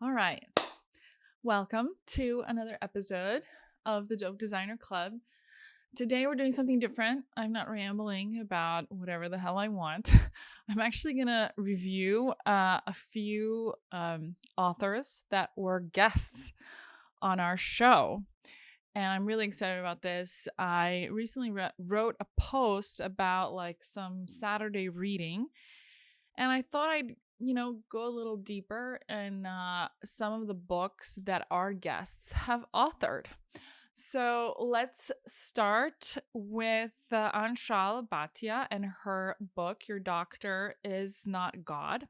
All right. Welcome to another episode of the Dope Designer Club. Today we're doing something different. I'm not rambling about whatever the hell I want. I'm actually going to review a few authors that were guests on our show. And I'm really excited about this. I recently wrote a post about like some Saturday reading, and I thought I'd go a little deeper in some of the books that our guests have authored. So let's start with Aanchal Bhatia and her book, Your Doctor Is Not God: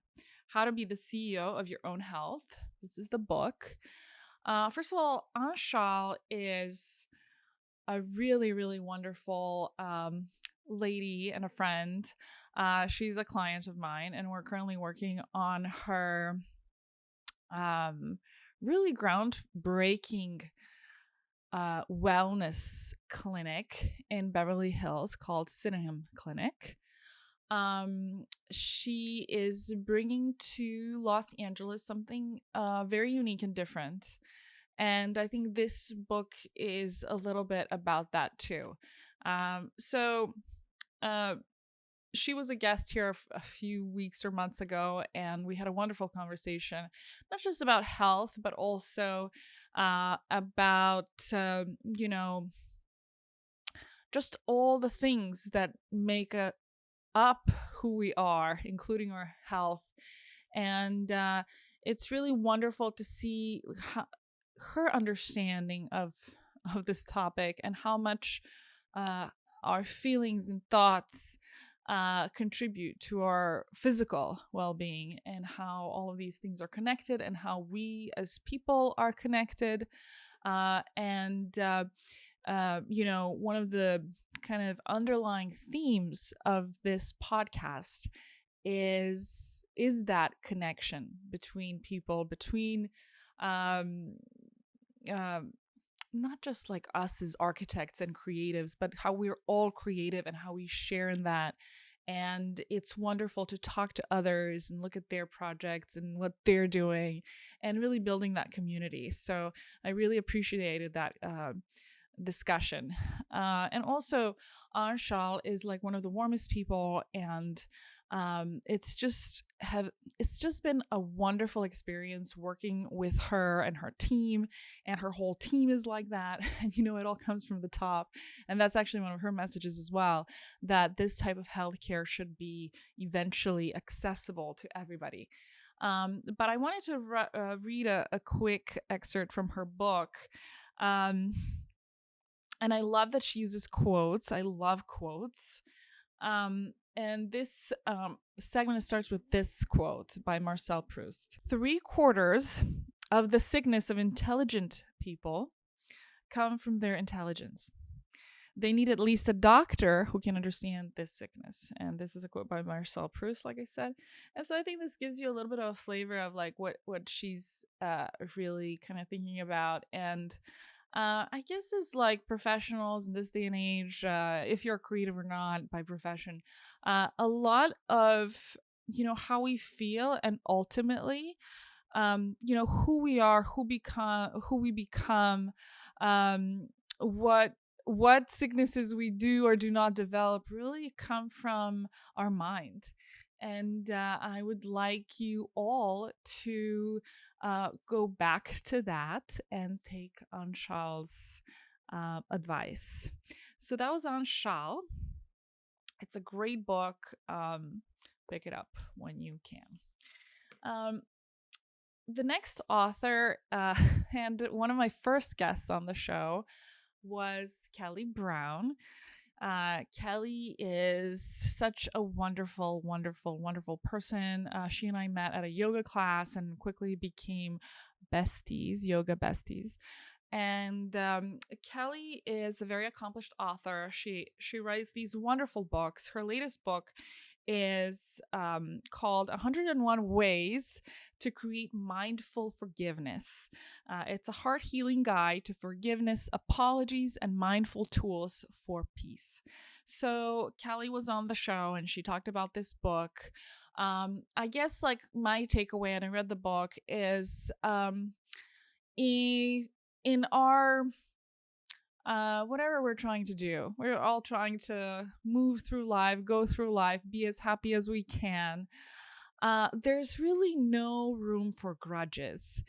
How to Be the CEO of Your Own Health. This is the book. First of all, Aanchal is a really, really wonderful lady and a friend. She's a client of mine, and we're currently working on her really groundbreaking wellness clinic in Beverly Hills called Sydenham Clinic. She is bringing to Los Angeles something very unique and different. And I think this book is a little bit about that too. She was a guest here a few weeks or months ago, and we had a wonderful conversation, not just about health, but also about, just all the things that make up who we are, including our health. And it's really wonderful to see her understanding of this topic and how much our feelings and thoughts contribute to our physical well-being, and how all of these things are connected, and how we as people are connected. One of the kind of underlying themes of this podcast is that connection between people, between not just like us as architects and creatives, but how we're all creative and how we share in that. And it's wonderful to talk to others and look at their projects and what they're doing, and really building that community. So I really appreciated that discussion. And also, Aanchal is like one of the warmest people, and it's just been a wonderful experience working with her and her team, and her whole team is like that. And it all comes from the top, and that's actually one of her messages as well, that this type of healthcare should be eventually accessible to everybody. But I wanted to read a quick excerpt from her book. And I love that she uses quotes. I love quotes. And this segment starts with this quote by Marcel Proust. 3/4 of the sickness of intelligent people come from their intelligence. They need at least a doctor who can understand this sickness. And this is a quote by Marcel Proust, like I said. And so I think this gives you a little bit of a flavor of like what she's really kind of thinking about. And I guess as like professionals in this day and age, if you're creative or not by profession, a lot of how we feel, and ultimately who we are, who we become, what sicknesses we do or do not develop really come from our mind. And I would like you all to go back to that and take Aanchal's advice. So that was Aanchal. It's a great book. Pick it up when you can. The next author, and one of my first guests on the show, was Kelly Browne. Kelly is such a wonderful, wonderful, wonderful person. She and I met at a yoga class and quickly became besties, yoga besties. And Kelly is a very accomplished author. She writes these wonderful books. Her latest book is called 101 Ways to Create Mindful Forgiveness. It's a heart healing guide to forgiveness, apologies, and mindful tools for peace. So Kelly was on the show and she talked about this book. I guess like my takeaway, and I read the book, is in our whatever we're trying to do, we're all trying to move through life, go through life, be as happy as we can. There's really no room for grudges.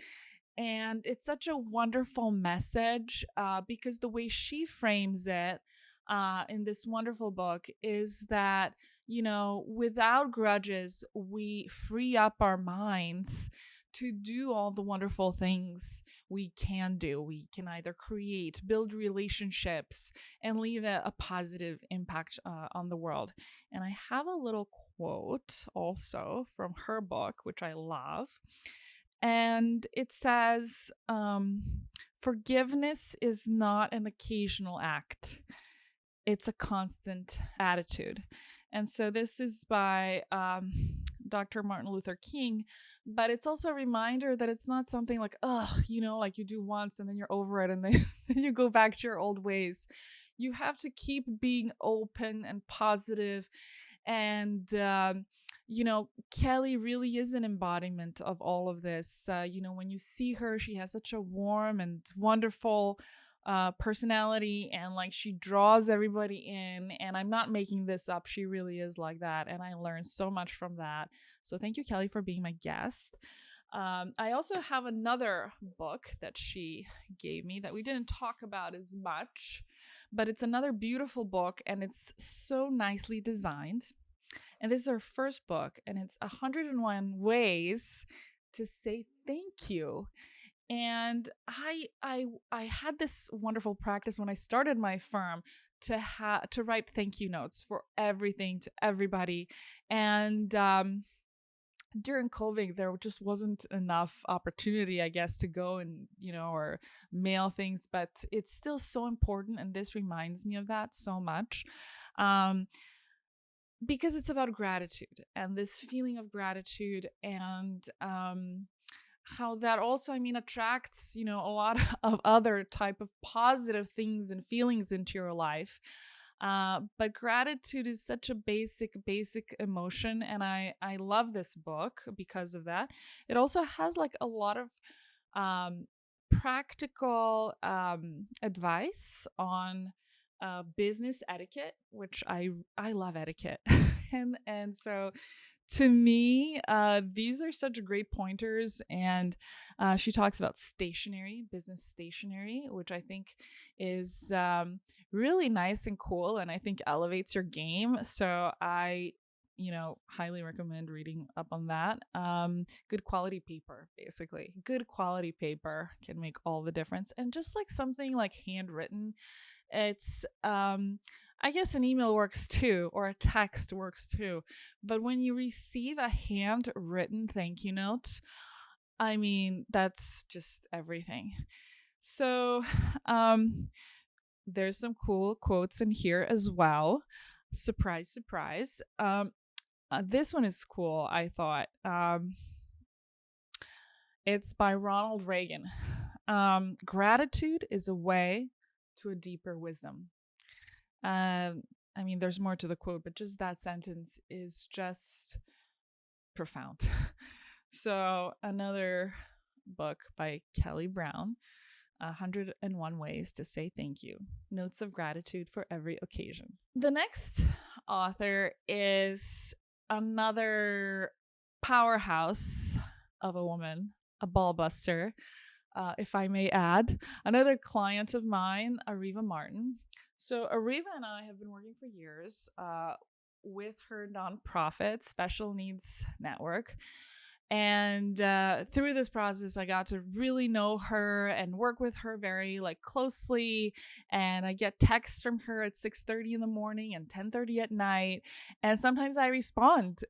And it's such a wonderful message, because the way she frames it in this wonderful book is that, without grudges, we free up our minds to do all the wonderful things we can do. We can either create, build relationships, and leave a positive impact on the world. And I have a little quote also from her book, which I love. And it says, forgiveness is not an occasional act, it's a constant attitude. And so this is by Dr. Martin Luther King, but it's also a reminder that it's not something like, like you do once and then you're over it and then you go back to your old ways. You have to keep being open and positive. And, Kelly really is an embodiment of all of this. When you see her, she has such a warm and wonderful personality, and like she draws everybody in. And I'm not making this up. She really is like that. And I learned so much from that. So thank you, Kelly, for being my guest. I also have another book that she gave me that we didn't talk about as much, but it's another beautiful book and it's so nicely designed. And this is her first book, and it's 101 Ways to Say Thank You. And I had this wonderful practice when I started my firm to write thank you notes for everything to everybody. And during COVID, there just wasn't enough opportunity, I guess, to go and, or mail things, but it's still so important. And this reminds me of that so much. Because it's about gratitude and this feeling of gratitude, and how that also, attracts, a lot of other type of positive things and feelings into your life. But gratitude is such a basic emotion. And I love this book because of that. It also has like a lot of practical advice on business etiquette, which I love etiquette. and so to me, these are such great pointers. And she talks about business stationery, which I think is really nice and cool, and I think elevates your game. So I highly recommend reading up on that. Good quality paper, basically. Good quality paper can make all the difference. And just like something like handwritten, it's I guess an email works too, or a text works too. But when you receive a handwritten thank you note, that's just everything. So there's some cool quotes in here as well. Surprise, surprise. This one is cool, I thought. It's by Ronald Reagan. Gratitude is a way to a deeper wisdom. There's more to the quote, but just that sentence is just profound. So another book by Kelly Browne, 101 Ways to Say Thank You, Notes of Gratitude for Every Occasion. The next author is another powerhouse of a woman, a ball buster, if I may add, another client of mine, Areva Martin. So Areva and I have been working for years with her nonprofit, Special Needs Network. And through this process, I got to really know her and work with her very closely. And I get texts from her at 6:30 in the morning and 10:30 at night. And sometimes I respond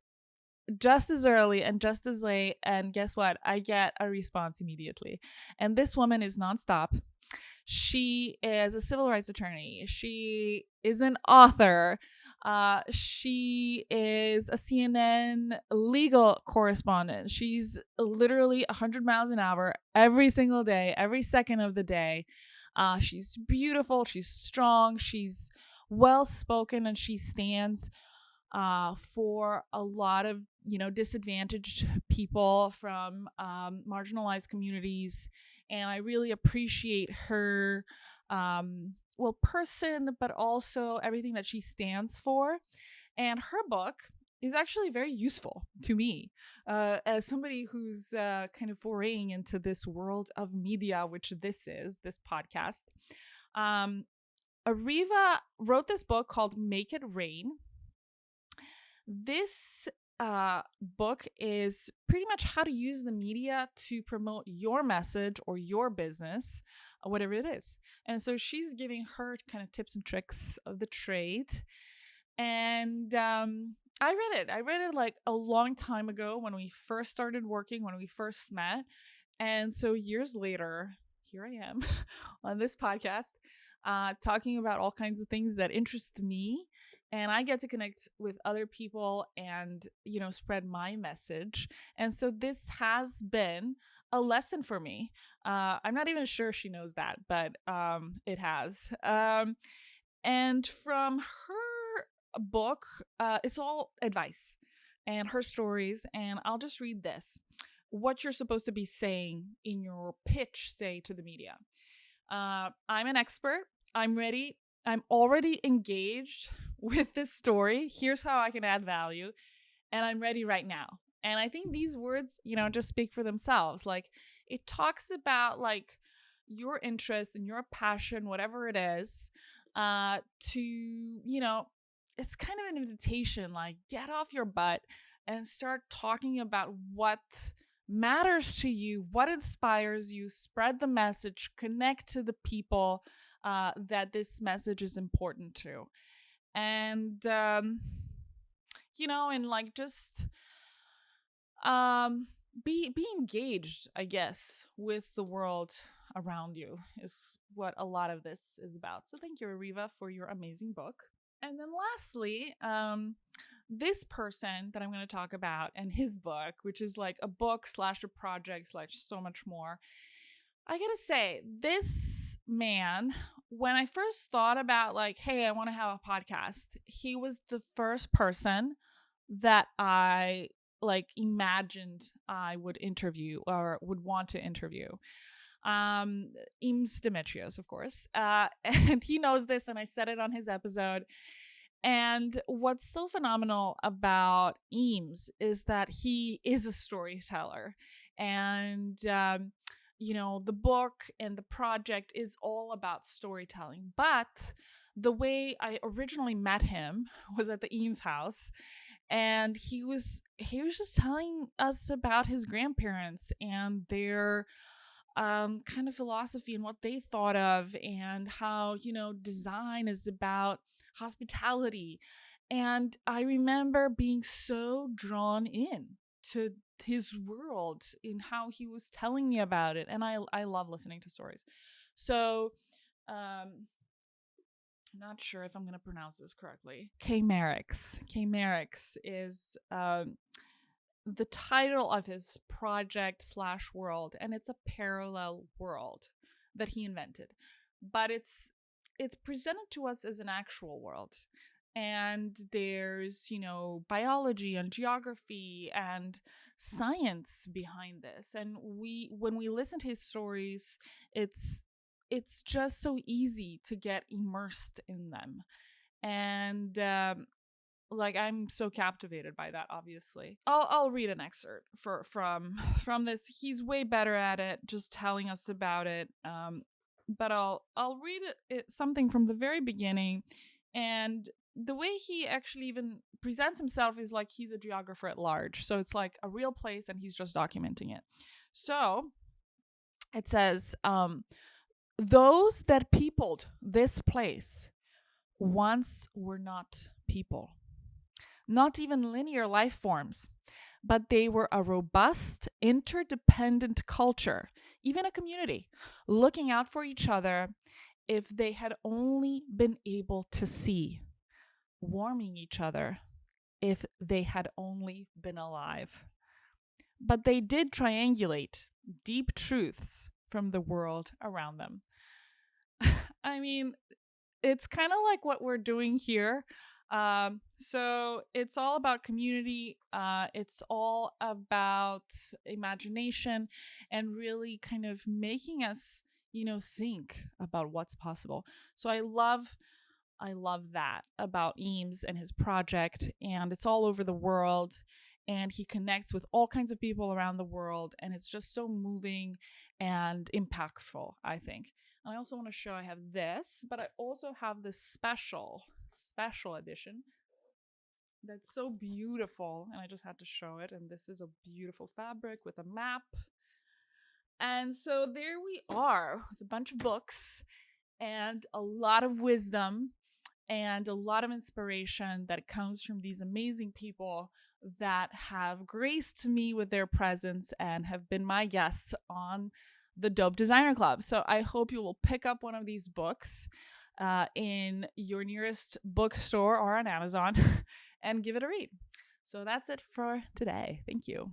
just as early and just as late. And guess what? I get a response immediately. And this woman is nonstop. She is a civil rights attorney. She is an author. She is a CNN legal correspondent. She's literally 100 miles an hour every single day, every second of the day. She's beautiful. She's strong. She's well-spoken, and she stands for a lot of disadvantaged people from marginalized communities. And I really appreciate her, person, but also everything that she stands for. And her book is actually very useful to me as somebody who's kind of foraying into this world of media, which this podcast. Areva wrote this book called Make It Rain. This book is pretty much how to use the media to promote your message or your business, whatever it is. And so she's giving her kind of tips and tricks of the trade. And I read it like a long time ago when we first started working, when we first met. And so years later, here I am on this podcast talking about all kinds of things that interest me. And I get to connect with other people and, spread my message. And so this has been a lesson for me. I'm not even sure she knows that, but it has. And from her book, it's all advice and her stories. And I'll just read this. What you're supposed to be saying in your pitch, say, to the media. I'm an expert. I'm ready. I'm already engaged with this story. Here's how I can add value. And I'm ready right now. And I think these words, just speak for themselves. Like, it talks about like your interest and your passion, whatever it is, to, it's kind of an invitation, like get off your butt and start talking about what matters to you, what inspires you, spread the message, connect to the people that this message is important to. And, and like just be engaged, I guess, with the world around you is what a lot of this is about. So thank you, Areva, for your amazing book. And then lastly, this person that I'm going to talk about and his book, which is like a book / a project / so much more. I gotta say, this man, when I first thought about like, hey, I want to have a podcast, he was the first person that I like imagined I would interview or would want to interview. Eames Demetrios, of course. And he knows this, and I said it on his episode. And what's so phenomenal about Eames is that he is a storyteller. And, the book and the project is all about storytelling. But the way I originally met him was at the Eames house. And he was just telling us about his grandparents and their kind of philosophy and what they thought of, and how, design is about hospitality. And I remember being so drawn in to his world in how he was telling me about it. And I love listening to stories. So I'm not sure if I'm going to pronounce this correctly. K-Merix is the title of his project / world, and it's a parallel world that he invented, but it's presented to us as an actual world. And there's, biology and geography and science behind this. And when we listen to his stories, it's just so easy to get immersed in them. And I'm so captivated by that, obviously. I'll read an excerpt from this. He's way better at it, just telling us about it. But I'll read it something from the very beginning. And the way he actually even presents himself is like he's a geographer at large. So it's like a real place and he's just documenting it. So it says, those that peopled this place once were not people, not even linear life forms, but they were a robust, interdependent culture, even a community, looking out for each other if they had only been able to see, warming each other if they had only been alive. But they did triangulate deep truths from the world around them. I mean, it's kind of like what we're doing here So it's all about community. It's all about imagination and really kind of making us, think about what's possible. So I love that about Eames and his project, and it's all over the world. And he connects with all kinds of people around the world, and it's just so moving and impactful, I think. And I also want to show I have this, but I also have this special edition that's so beautiful, and I just had to show it. And this is a beautiful fabric with a map. And so there we are with a bunch of books and a lot of wisdom and a lot of inspiration that comes from these amazing people that have graced me with their presence and have been my guests on the Dope Designer Club. So I hope you will pick up one of these books in your nearest bookstore or on Amazon and give it a read. So that's it for today. Thank you.